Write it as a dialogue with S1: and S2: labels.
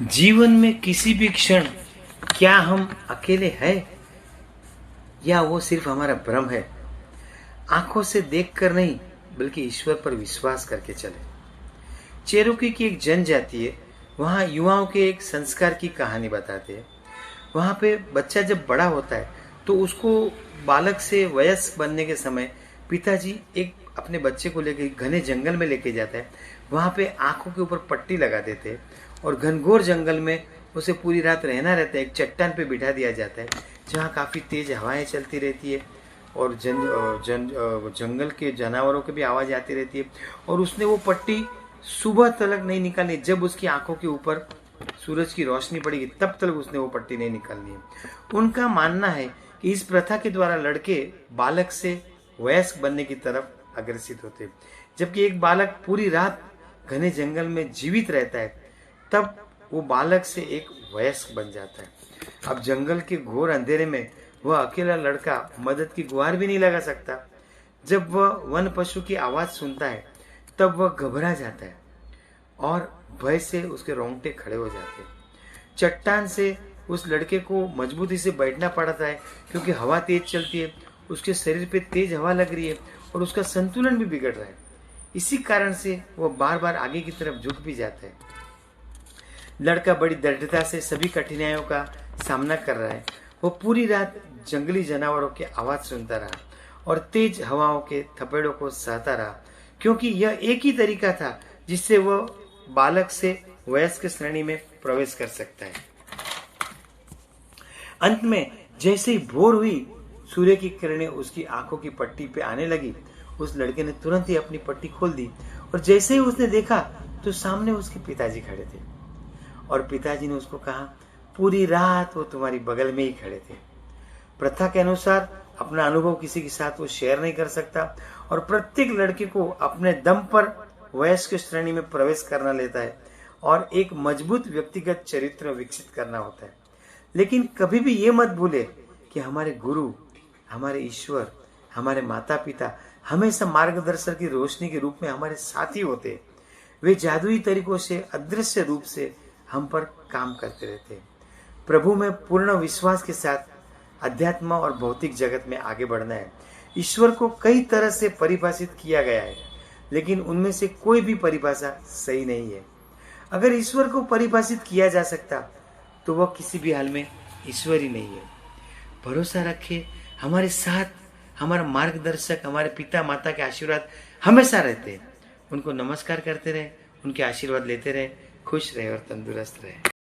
S1: जीवन में किसी भी क्षण क्या हम अकेले हैं या वो सिर्फ हमारा भ्रम है? आंखों से देखकर नहीं बल्कि ईश्वर पर विश्वास करके चले। चेरोकी की एक जनजाति है, वहाँ युवाओं के एक संस्कार की कहानी बताते हैं। वहाँ पे बच्चा जब बड़ा होता है तो उसको बालक से वयस्क बनने के समय पिताजी एक अपने बच्चे को लेकर घने जंगल में लेके जाता है। वहाँ पे आंखों के ऊपर पट्टी लगा देते हैं और घनघोर जंगल में उसे पूरी रात रहना रहता है। एक चट्टान पे बिठा दिया जाता है जहाँ काफ़ी तेज हवाएं चलती रहती है और जंगल के जानवरों की भी आवाज़ आती रहती है। और उसने वो पट्टी सुबह तक नहीं निकालनी। जब उसकी आंखों के ऊपर सूरज की रोशनी पड़ेगी तब तक उसने वो पट्टी नहीं निकालनी है। उनका मानना है कि इस प्रथा के द्वारा लड़के बालक से वयस्क बनने की तरफ अग्रसित होते हैं। जबकि एक बालक पूरी रात घने जंगल में जीवित रहता है तब वो बालक से एक वयस्क बन जाता है। अब जंगल के घोर अंधेरे में वह अकेला लड़का मदद की गुहार भी नहीं लगा सकता। जब वह वन पशु की आवाज सुनता है तब वह घबरा जाता है और भय से उसके रोंगटे खड़े हो जाते हैं। चट्टान से उस लड़के को मजबूती से बैठना पड़ता है क्योंकि हवा तेज चलती है, उसके शरीर पे तेज हवा लग रही है और उसका संतुलन भी बिगड़ रहा है। इसी कारण से वह बार बार आगे की तरफ झुक भी जाता है। लड़का बड़ी दृढ़ता से सभी कठिनाइयों का सामना कर रहा है। वो पूरी रात जंगली जानवरों की आवाज सुनता रहा और तेज हवाओं के थपेड़ों को सहता रहा, क्योंकि यह एक ही तरीका था जिससे वह बालक से वयस्क श्रेणी में प्रवेश कर सकता है। अंत में जैसे ही भोर हुई, सूर्य की किरणें उसकी आंखों की पट्टी पे आने लगी। उस लड़के ने तुरंत ही अपनी पट्टी खोल दी और जैसे ही उसने देखा तो सामने उसके पिताजी खड़े थे और पिताजी ने उसको कहा, पूरी रात वो तुम्हारी बगल में ही खड़े थे। प्रथा के अनुसार अपना अनुभव किसी के साथ वो शेयर नहीं कर सकता और प्रत्येक लड़के को अपने दम पर वयस्क श्रेणी में प्रवेश करना लेता है और एक मजबूत व्यक्तिगत चरित्र विकसित करना होता है। लेकिन कभी भी ये मत भूले कि हमारे गुरु, हमारे ईश्वर, हमारे माता पिता हमेशा मार्गदर्शक की रोशनी के रूप में हमारे साथी होते हैं। वे जादुई तरीकों से, अदृश्य रूप से हम पर काम करते रहते हैं। प्रभु में पूर्ण विश्वास के साथ अध्यात्म और भौतिक जगत में आगे बढ़ना है। ईश्वर को कई तरह से परिभाषित किया गया है, लेकिन उनमें से कोई भी परिभाषा सही नहीं है। अगर ईश्वर को परिभाषित किया जा सकता तो वह किसी भी हाल में ईश्वर ही नहीं है। भरोसा रखें, हमारे साथ हमारा मार्गदर्शक, हमारे पिता माता के आशीर्वाद हमेशा रहते हैं। उनको नमस्कार करते रहे, उनके आशीर्वाद लेते रहे, खुश रहे और तंदुरुस्त रहे।